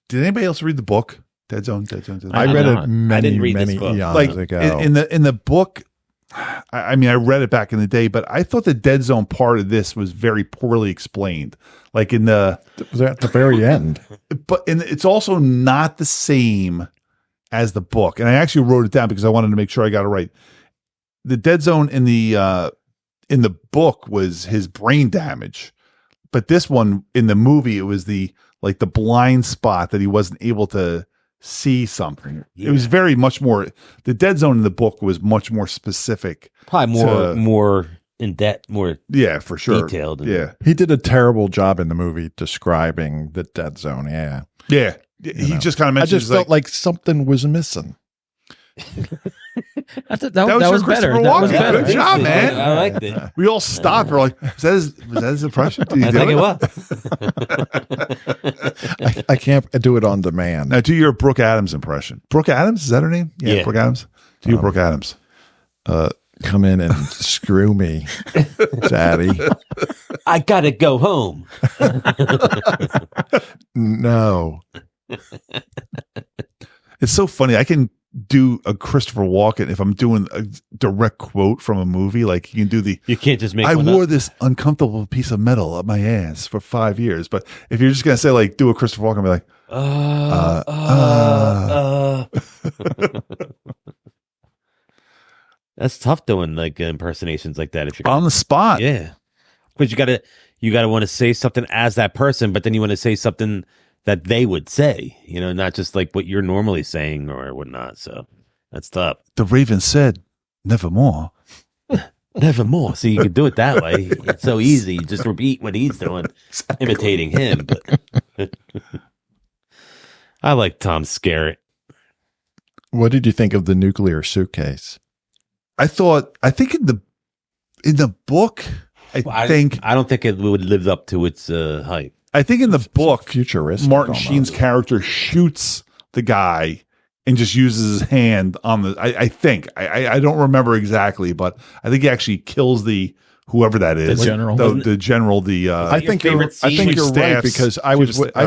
did anybody else read the book? Dead Zone. I did read not. it many, didn't read this many book. eons Like ago. in the book. I mean, I read it back in the day, but I thought the Dead Zone part of this was very poorly explained. Like in the, It was at the very end. it's also not the same as the book. And I actually wrote it down because I wanted to make sure I got it right. The Dead Zone in the book was his brain damage, but this one in the movie, it was the blind spot that he wasn't able to see something. It was very much more, the Dead Zone in the book was much more specific. Probably to- more in depth, more Yeah, for sure. detailed. Yeah. He did a terrible job in the movie describing the Dead Zone. Yeah. Yeah. He know. just kind of I mentioned just felt like something was missing. That was was your better. Christopher That was Walken. better. Good job, man. I liked it. we all stopped. We're like, was that his impression? Did he I do think it? it was. I can't do it on demand. Now do your Brooke Adams impression. Brooke Adams, is that her name? Yeah. Brooke Adams. Do you Brooke Adams? Come in and screw me, Daddy. I gotta go home. No. It's so funny. I can do a Christopher Walken if I'm doing a direct quote from a movie. Like you can do the. You can't just make. I one wore up. this uncomfortable piece of metal up my ass for 5 years. But if you're just gonna say like do a Christopher Walken, be like, That's tough doing like impersonations like that. If you're on the spot. yeah, because you gotta want to say something as that person, but then you want to say something that they would say, you know, not just like what you're normally saying or whatnot. So that's tough. The Raven said, "Nevermore." Nevermore. So you can do it that way. It's so easy. You just repeat what he's doing, imitating him. But I like Tom Skerritt. What did you think of the nuclear suitcase? I think in the book, I don't think it would live up to its hype. I think in the book, Futuristic. Martin almost. Sheen's character shoots the guy and just uses his hand on the. I think I don't remember exactly, but I think he actually kills whoever that is, The general. the general. I think you're right staffs- because I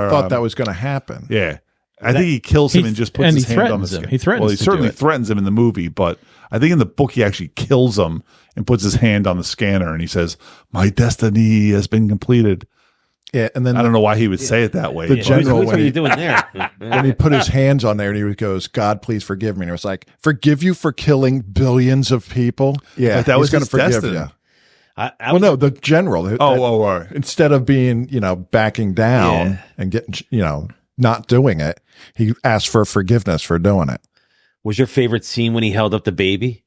thought that was going to happen. Yeah. I think he kills him and just puts and his he hand on the threatens him. skin. He threatens Well, he to certainly do it. threatens him in the movie, but I think in the book he actually kills him and puts his hand on the scanner and he says, "My destiny has been completed." Yeah, and then I don't know why he would say it that way. The but- general- What when are you he- doing there? when he put his hands on there and he goes, "God, please forgive me." And it was like, "Forgive you for killing billions of people." Yeah, But that was going his to forgive destiny. you. I Well, no, the general. all right. Instead of being, backing down Yeah. and getting, not doing it, he asked for forgiveness for doing it. Was your favorite scene when he held up the baby?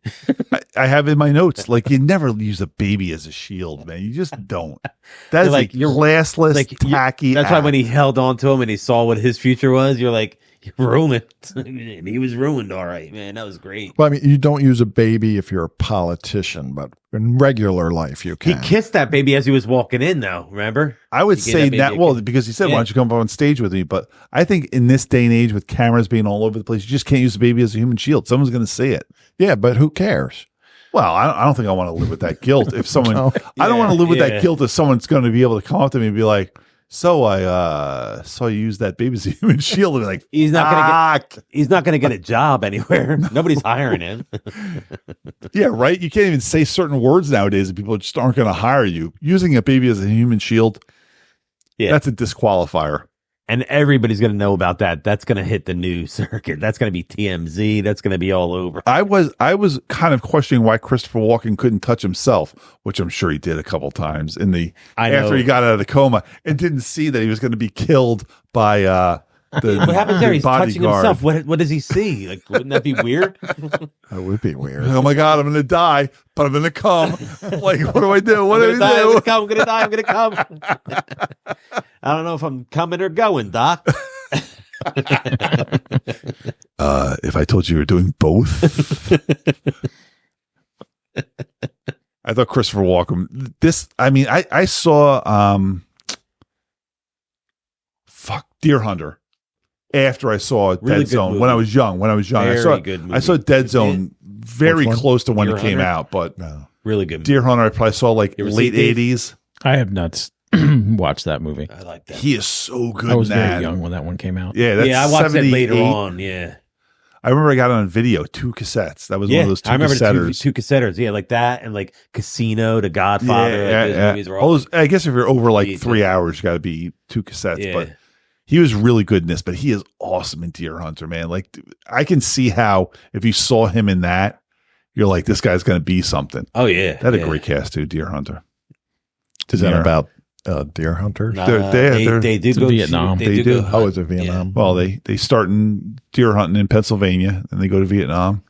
I have in my notes, like you never use a baby as a shield, man. You just don't. That is Like, like classless, like, tacky. That's why act. when he held on to him and he saw what his future was, you're like, you're ruined. And he was ruined, all right, man. That was great. Well, I mean, you don't use a baby if you're a politician, but in regular life, you He can. kissed that baby as he was walking in, though. Remember? I would He gave say that baby that, a well, kiss. because he said, Yeah. "Why don't you come up on stage with me?" But I think in this day and age, with cameras being all over the place, you just can't use the baby as a human shield. Someone's going to see it. Yeah, but who cares? Well, I don't think I want to live with that guilt. If someone, No. I don't want to live with Yeah. that guilt if someone's going to be able to come up to me and be like, "So I saw you use that baby as a human shield," and be like, He's not gonna "Fuck." He's not going to get a job anywhere. Nobody's hiring him. Yeah, right. You can't even say certain words nowadays, and people just aren't going to hire you. Using a baby as a human shield, Yeah. that's a disqualifier. And everybody's going to know about that. That's going to hit the news circuit. That's going to be TMZ. That's going to be all over. I was kind of questioning why Christopher Walken couldn't touch himself, which I'm sure he did a couple times I know. after he got out of the coma and didn't see that he was going to be killed by the What happens there? the He's touching bodyguard. himself. What does he see? Like, wouldn't that be weird? That would be weird. Oh my God, I'm going to die, but I'm going to come. Like, what do I do? What I'm do gonna die. I I'm do? gonna come. I'm gonna die. I'm gonna come. I don't know if I'm coming or going, Doc. If I told you were doing both, I thought Christopher Walken. I saw Deer Hunter after I saw Really Dead good Zone movie. when I was young. Very good movie. I saw Dead Zone very Which one? close to when Deer it came Hunter? out, but No. Really good. Deer Hunter I probably saw like You ever see late it, Dave? '80s. I have not watched that movie. I like that. He is so good. I was in that. very young when that one came out. Yeah, that's Yeah, I watched that later 78. on. Yeah, I remember I got it on video, 2 cassettes. That was one of those 2 I remember the cassetters. two cassetters. Yeah, like that and like Casino, The Godfather. Like, those movies were All all those- I guess if you're over like Yeah, 3 hours, you got to be 2 cassettes. Yeah. But he was really good in this. But he is awesome in Deer Hunter, man. Like I can see how if you saw him in that, you're like, this guy's going to be something. Oh yeah, That had yeah. a great cast too, Deer Hunter. Is that Yeah. about deer hunters? Nah, They're- they do It's go Vietnam. They, They do. do. Go Oh, hunt. is it Vietnam? Well, they start in deer hunting in Pennsylvania, and they go to Vietnam.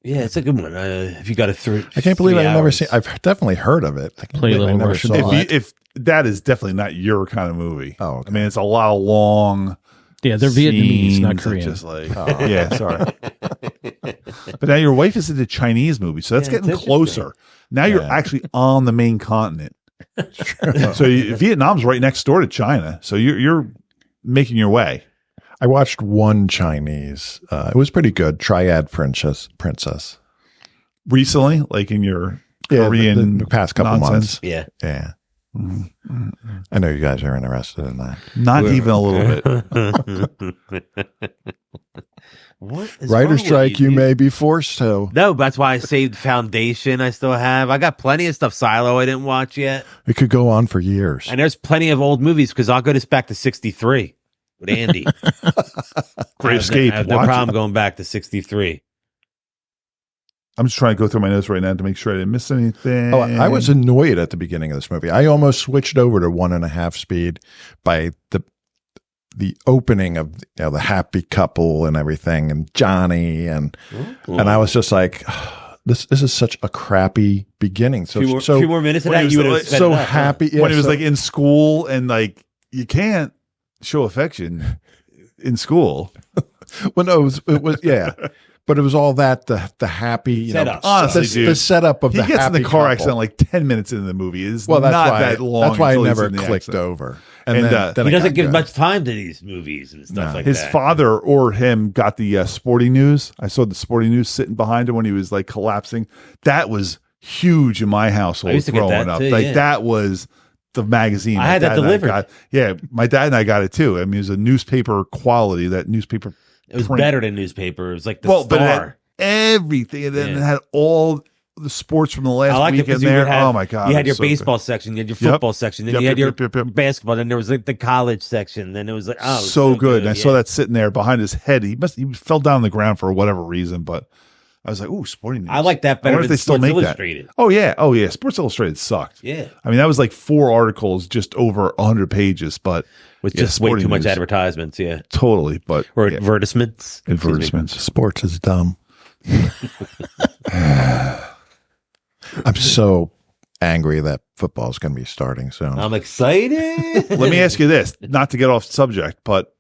Yeah, it's a good one. If you got it through, I can't believe 3 I've never hours. seen. I've definitely heard of it. I can't Play a believe I little never Russian saw roulette. it. If that is definitely not your kind of movie. Oh, okay. I mean, it's a lot of long. Yeah, they're Vietnamese, not scenes that Korean. Just like, Oh. yeah, sorry. But now your wife is into Chinese movies, so that's Yeah, getting it's closer. Now you're Yeah. actually on the main continent. So Vietnam's right next door to China. So you're making your way. I watched one Chinese. It was pretty good. Triad Princess. Recently, like in your Yeah, Korean the past couple nonsense. Yeah, Yeah, Mhm. Mhm. I know you guys are interested in that. Not even a little bit. What is Writer wrong with strike, you dude? may be forced to. No, that's why I saved Foundation. I still have. I got plenty of stuff. Silo I didn't watch yet. It could go on for years. And there's plenty of old movies because I'll go this back to 63 with Andy. Great Escape. I have no Watch problem it. going back to 63. I'm just trying to go through my notes right now to make sure I didn't miss anything. Oh, I was annoyed at the beginning of this movie. I almost switched over to 1.5 speed by the opening of the happy couple and everything, and Johnny, and I was just like, this is such a crappy beginning. So few more minutes of when that, he you was would have like, sped so it up, huh? happy. Yeah, when he was so- like in school and like you can't show affection in school. well, no, it was yeah. But it was all that the happy, you know, Setup. Honestly, the dude, setup of He the gets in happy the car couple. accident like 10 minutes into the movie. It's Well, that's not why that long. That's why I until he's never in the clicked accident. over. And And, then he it He doesn't got give good. much time to these movies and stuff No. like His that. father or him got the sporting news. I saw the sporting news sitting behind him when he was like collapsing. That was huge in my household I used to get growing that up. too, Like yeah. that was the magazine. I My had that dad and delivered. yeah, my dad and I got it too. I mean, it was a newspaper quality. That newspaper. It was print. better than newspaper. It was like the But it had Star. everything, and then Yeah. it had all the sports from the last I liked it week in because you there. would have, Oh my god! you it had your was so good. baseball section, you had your Yep. football section, then Yep, you had yep, your yep, yep. basketball, then there was like the college section, then it was like so good. And I saw yeah. that sitting there behind his head. He fell down on the ground for whatever reason, but I was like, "Ooh, sporting news." I like that I better wonder if than they still Sports make that. Illustrated. Oh yeah. Sports Illustrated sucked. Yeah, I mean, that was like 4 articles, just over 100 pages, but with yeah, just way sporting too much news. advertisements. Yeah, Totally. But or yeah, advertisements. advertisements. Sports is dumb. I'm so angry that football is going to be starting soon. I'm excited. Let me ask you this, not to get off subject, but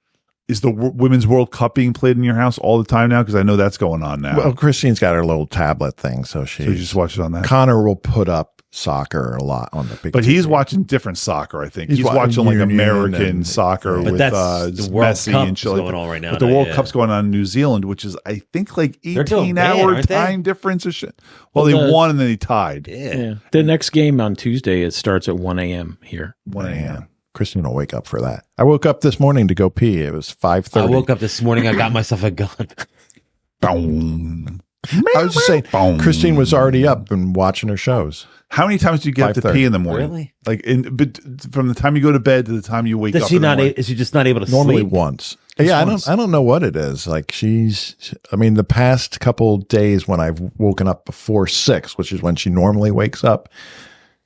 is the Women's World Cup being played in your house all the time now? Because I know that's going on now. Well, Christine's got her little tablet thing, so so you just watch it on that. Connor will put up soccer a lot on the big. But he's TV. watching different soccer, I think. He's watching watching like Union American and- soccer But But with that's the World Messi Cup's and shit like going that. on right now. But the though, World yeah. Cup's going on in New Zealand, which is, I think, like They're doing 18-hour bad, aren't they? time difference or shit. Well, Well, they won and then they tied. Yeah. Yeah. The next game on Tuesday, it starts at 1 a.m. here. 1 a.m. Christine will wake up for that. I woke up this morning to go pee. It was 5:30. I woke up this morning. I got myself a gun. Boom. I was just saying, Boom. Christine was already up and watching her shows. How many times do you get up to 5:30. pee in the morning? Really? Like, but from the time you go to bed to the time you wake Does up she in the not? morning? Is she just not able to Normally sleep? once. Just Yeah, once. I don't know what it is. Like I mean, the past couple days when I've woken up before 6, which is when she normally wakes up,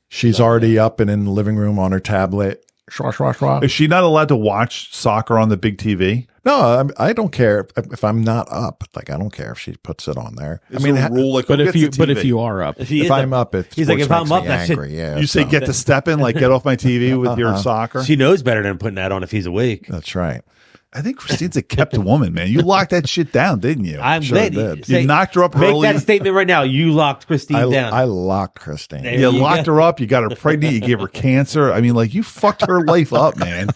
she's already up and in the living room on her tablet. Shwa, shwa, shwa. Is she not allowed to watch soccer on the big TV? No, I don't care if I'm not up. Like, I don't care if she puts it on there. Is I mean, there a rule like But who if gets you the but TV? if you are up, If, he if is I'm up, it he's like, sports if I'm makes up, me that shit- angry. Yeah, you say so- get to step in, like get off my TV with your soccer. she knows better than putting that on if he's awake. That's right. I think Christine's a kept woman, man. You locked that shit down, didn't you? I'm Sure ready. did. You knocked her up Make early. that statement right now. You locked Christine down. I locked Christine. There You you locked go. her up. You got her pregnant. You gave her cancer. I mean, like you fucked her life up, man.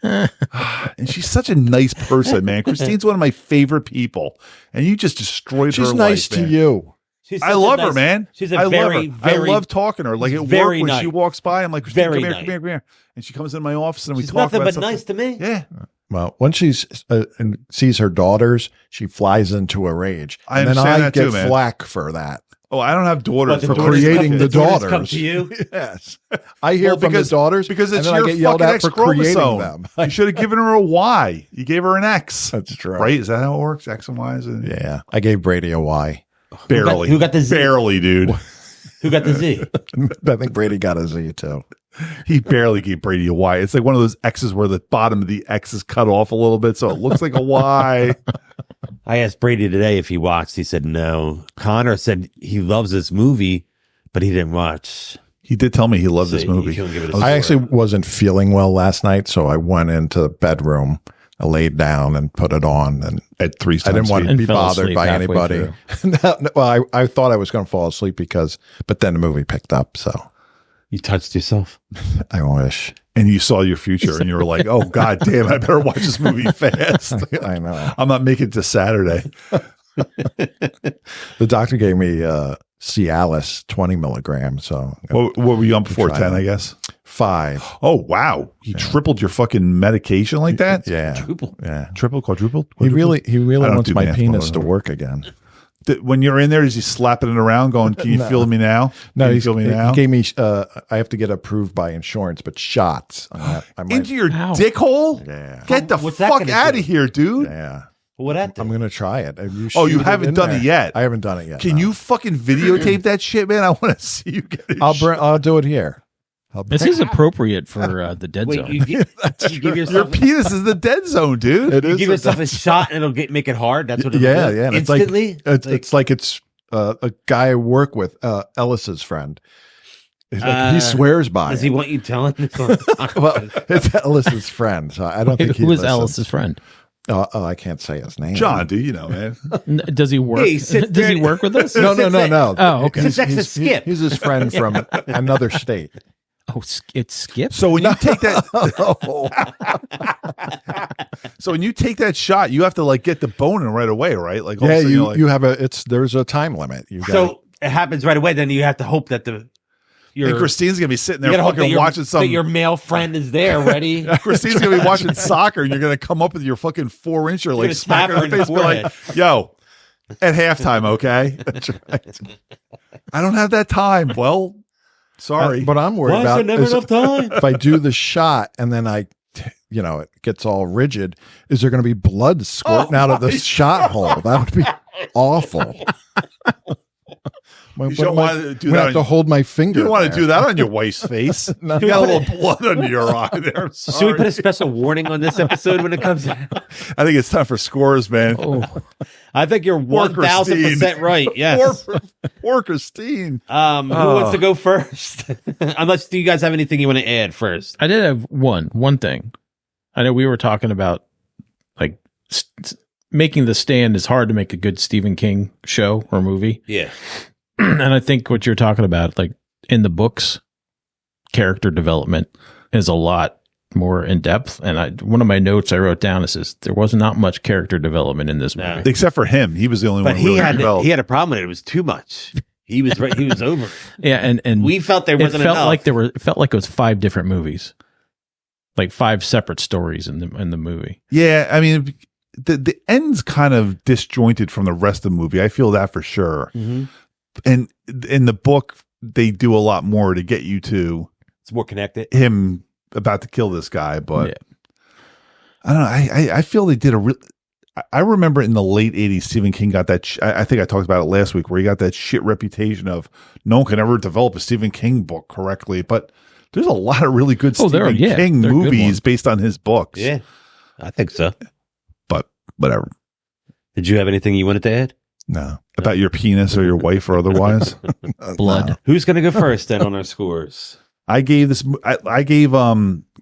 And she's such a nice person, man. Christine's one of my favorite people, and you just destroyed She's her nice life, to man. you. She's I such a love her, nice- man. She's a I very, love her. very. I love talking to her. Like at work very when she nice. walks by, I'm like, Christine, Very come here, nice. come here, come here. And she comes in my office and we She's talk nothing about but something. nice to me. Yeah, Well, once she's and sees her daughters, she flies into a rage. I and then understand I that get too, man. flack for that. Oh, I don't have daughters. But the For daughters creating come- the daughters come daughters. to you. Yes, I hear Well, from because- the daughters because it's and then I your get yelled fucking at for X creating chromosome. them. You should have given her a Y. You gave her an X. That's true. Right? Is that how it works? X and Y's? And Yeah, I gave Brady a Y. Barely. Who got the Z? Barely, dude. Who got the Z? I think Brady got a Z too. He barely gave Brady a Y. It's like one of those X's where the bottom of the X is cut off a little bit, so it looks like a Y. I asked Brady today if he watched. He said no. Connor said he loves this movie, but he didn't watch. He did tell me he loved So this he movie. couldn't give it a I score. actually wasn't feeling well last night, so I went into the bedroom. I laid down and put it on, and At 3 times I didn't want to And be fell bothered asleep by halfway anybody. Well, I thought I was going to fall asleep but then the movie picked up, so You touched yourself. I wish. and you saw your future and you were like, oh, God damn, I better watch this movie fast. I know. I'm not making it to Saturday. The doctor gave me Cialis 20 milligrams, so What were you on before Try 10, that. I guess? 5. Oh wow, he tripled your fucking medication like that? Yeah. Quadruple. Yeah. Triple, quadruple? He really I don't wants do my math, penis but- to work again. When you're in there, is he slapping it around, going, "Can you feel me now? No, Can you he feel me now?" gave me. I have to get approved by insurance, but shots. I might, Into your Ow. dick hole? Yeah. Get the What's that fuck gonna out do? of here, dude! Yeah. What that? I'm gonna try it. You Oh, you shoot haven't in done there. it yet? I haven't done it yet. Can no. you fucking videotape that shit, man? I want to see you get it. I'll do it here. This is appropriate for the dead Wait, zone. you give Your yourself penis is the dead zone, dude. It you is give yourself a shot and it'll make it hard. That's what it'll Yeah, do. yeah. and Instantly. It's like it's a guy I work with, Ellis's friend. He swears by Does it. he want you telling this on Well, it's Ellis's friend, so I don't think he Who is listens. Ellis's friend? Oh, I can't say his name. John, do you know, man? Does he work? Hey, he sits Does he there- work with us? No. Oh, okay. Sits next to Skip. He's his friend from another state. Oh, it's Skip. So when you take that, Oh, so when you take that shot, you have to like get the boning right away, right? Like, all of yeah, a sudden you're like, you have there's a time limit. You got So it happens right away. Then you have to hope that and your Christine's gonna be sitting you there gotta hope that fucking your, watching that some. your male friend is there ready. Christine's gonna be watching soccer, and you're gonna come up with your fucking 4-incher, gonna like smack tap her her in the in face, the be like, "Yo, at halftime, okay? that's right. I don't have that time." Well, sorry, But I'm worried Why is there about never is enough time? if I do the shot and then it gets all rigid. Is there going to be blood squirting out of the shot hole? That would be awful. you don't want to do I that. have to hold my finger. You don't want to there. do that on your wife's face. No. You got a little blood under your eye there. I'm Should we sorry. put a special warning on this episode when it comes out? I think it's time for scores, man. Oh, I think you're Poor 1,000% right. Yes. Poor Christine. Who wants to go first? Unless, do you guys have anything you want to add first? I did have one thing. I know we were talking about like making The Stand is hard to make a good Stephen King show or movie. Yeah. And I think what you're talking about, like in the books, character development is a lot more in depth. And one of my notes I wrote down is there was not much character development in this No. movie. Except for him. He was the only But one really developed. he had a problem with it. It was too much. He was right. He was over it. Yeah, and We felt there it wasn't felt enough. like it felt like it was 5 different movies, like 5 separate stories in the movie. Yeah, I mean, the end's kind of disjointed from the rest of the movie. I feel that for sure. Mhm. And in the book, they do a lot more to get you to It's more connected. him about to kill this guy. But Yeah. I don't know. I feel they did a real. I remember in the late 80s, Stephen King got that. I think I talked about it last week, where he got that shit reputation of no one can ever develop a Stephen King book correctly. But there's a lot of really good Oh, Stephen King they're good movies ones. based on his books. Yeah. I think so. But whatever. Did you have anything you wanted to add? No. About your penis or your wife or otherwise. Blood. No. Who's going to go first then on our scores? I gave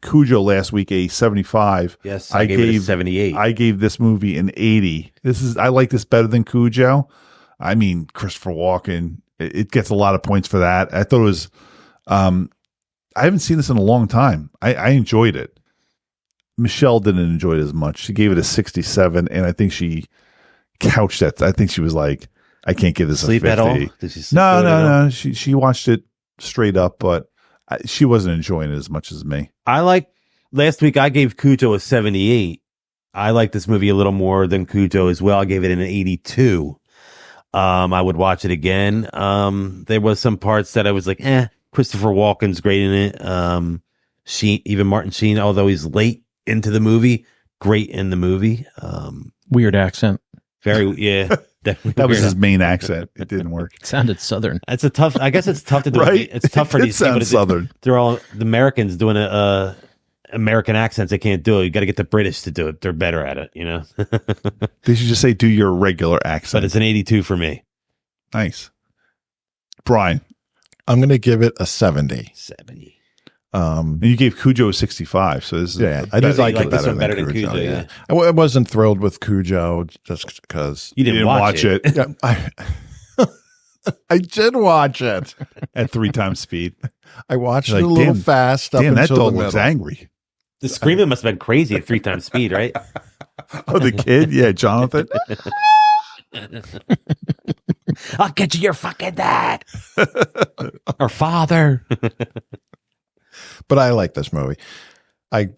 Cujo last week a 75. Yes. I I gave it a gave- 78. I gave this movie an 80. I like this better than Cujo. I mean, Christopher Walken, it gets a lot of points for that. I thought it was, I haven't seen this in a long time. I enjoyed it. Michelle didn't enjoy it as much. She gave it a 67, and I think she couched that. I think she was like, I can't give this Sleep a 50. at all? Did she sleep No, through it at all? no. She watched it straight up, but she wasn't enjoying it as much as me. Last week I gave Cujo a 78. I like this movie a little more than Cujo as well. I gave it an 82. I would watch it again. There was some parts that I was like, Christopher Walken's great in it. Sheen, even Martin Sheen, although he's late into the movie, great in the movie. Weird accent. Definitely. That was weird. his main accent. It didn't work. It sounded southern. It's I guess it's tough to do. Right? It's tough for It these people sounds to do. southern. They're all the Americans doing American accents. They can't do it. You got to get the British to do it. They're better at it, you know. They should just say, do your regular accent. But it's an 82 for me. Nice. Brian, I'm going to give it a 70. 70. and you gave Cujo a 65. So this is Yeah, I did So you like like it this better one better than Cujo. Cujo, yeah. I wasn't thrilled with Cujo just because You didn't watch it. Yeah, I did watch it. at 3 times speed. I watched You're it like, a little damn, fast. Up Damn, that until dog the looks middle. angry. The screaming must have been crazy at 3 times speed, right? Oh, the kid? Yeah, Jonathan. I'll get you your fucking dad or father. But I like this movie. I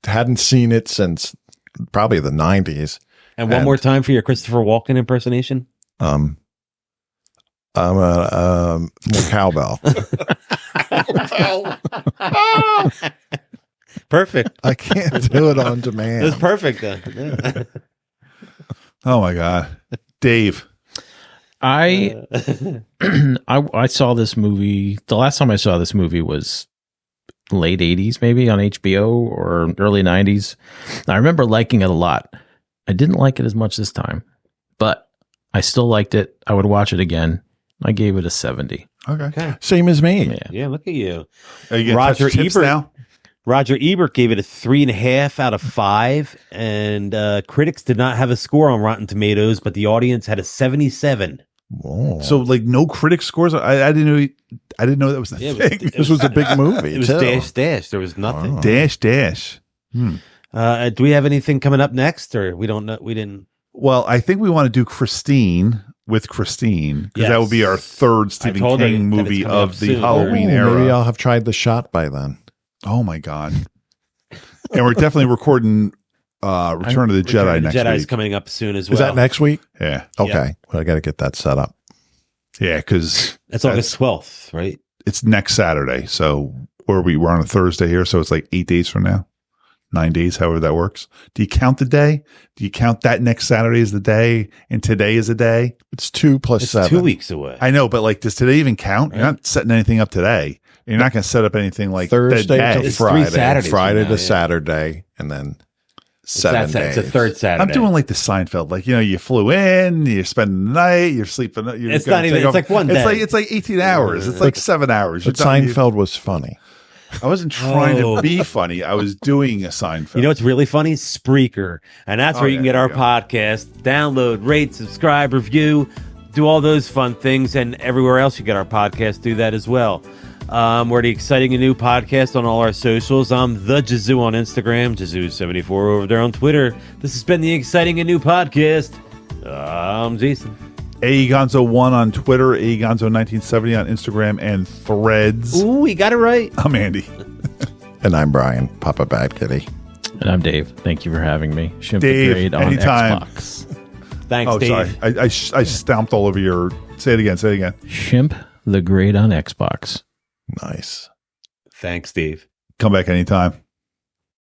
hadn't seen it since probably the 90s. And one more time for your Christopher Walken impersonation. I'm more cowbell. Perfect. I can't do it on demand. That's perfect then. Yeah. Oh my God. Dave. I saw this movie. The last time I saw this movie was late 80s, maybe on HBO, or early 90s. I remember liking it a lot. I didn't like it as much this time, but I still liked it. I would watch it again. I gave it a 70. Okay. Same as me. Yeah. Yeah, look at you. Are you Roger tips Ebert now? Roger Ebert gave it a 3.5 out of 5, and critics did not have a score on Rotten Tomatoes, but the audience had a 77. Whoa. So like no critic scores. I didn't know that was the Yeah, thing. This was a big movie. It was too. dash. There was nothing. Wow. Dash. Do we have anything coming up next, or we don't know? We didn't. Well, I think we want to do Christine with Christine because that Yes. would be our third Stephen told her King that it's movie coming up of the soon. Halloween Maybe era. I'll have tried the shot by then. Oh my God. And we're definitely recording Return of the Jedi next Jedi's week. coming up soon as well. Is that next week? Yeah. Okay. Well, I got to get that set up. Yeah, because That's August 12th, right? it's next Saturday. So we're on a Thursday here. So it's like 8 days from now, 9 days, however that works. Do you count the day? Do you count that next Saturday as the day and today is a day? It's 2 plus It's 7. 2 weeks away. I know, but like, does today even count? You're not setting anything up today. You're not going to set up anything like Thursday that to day. It's 3 Friday. Saturdays Friday from now, to yeah. Saturday, and then 7 days. It's a third Saturday. I'm doing like the Seinfeld, like, you flew in, you're spending the night, you're sleeping. You're It's gonna not even- take it's like one day. It's like 18 hours. It's like 7 hours. But You're done. Seinfeld was funny. I wasn't trying Oh. to be funny. I was doing a Seinfeld. You know what's really funny? Spreaker. And that's where you can yeah, get our there you podcast. Download, rate, subscribe, review, do all those fun things. And everywhere else you get our podcast, do that as well. We're the Exciting and New podcast on all our socials. I'm the Jazoo on Instagram, Jazoo74 over there on Twitter. This has been the Exciting and New podcast. I'm Jason. Aegonzo1 on Twitter, Aegonzo1970 on Instagram and Threads. Ooh, we got it right. I'm Andy. And I'm Brian, Papa Bad Kitty. And I'm Dave. Thank you for having me. Shimp the Dave, Grade on anytime. Xbox. Thanks, Oh, Dave. sorry. I stomped all over your. Say it again. Shimp the Grade on Xbox. Nice. Thanks, Dave. Come back anytime.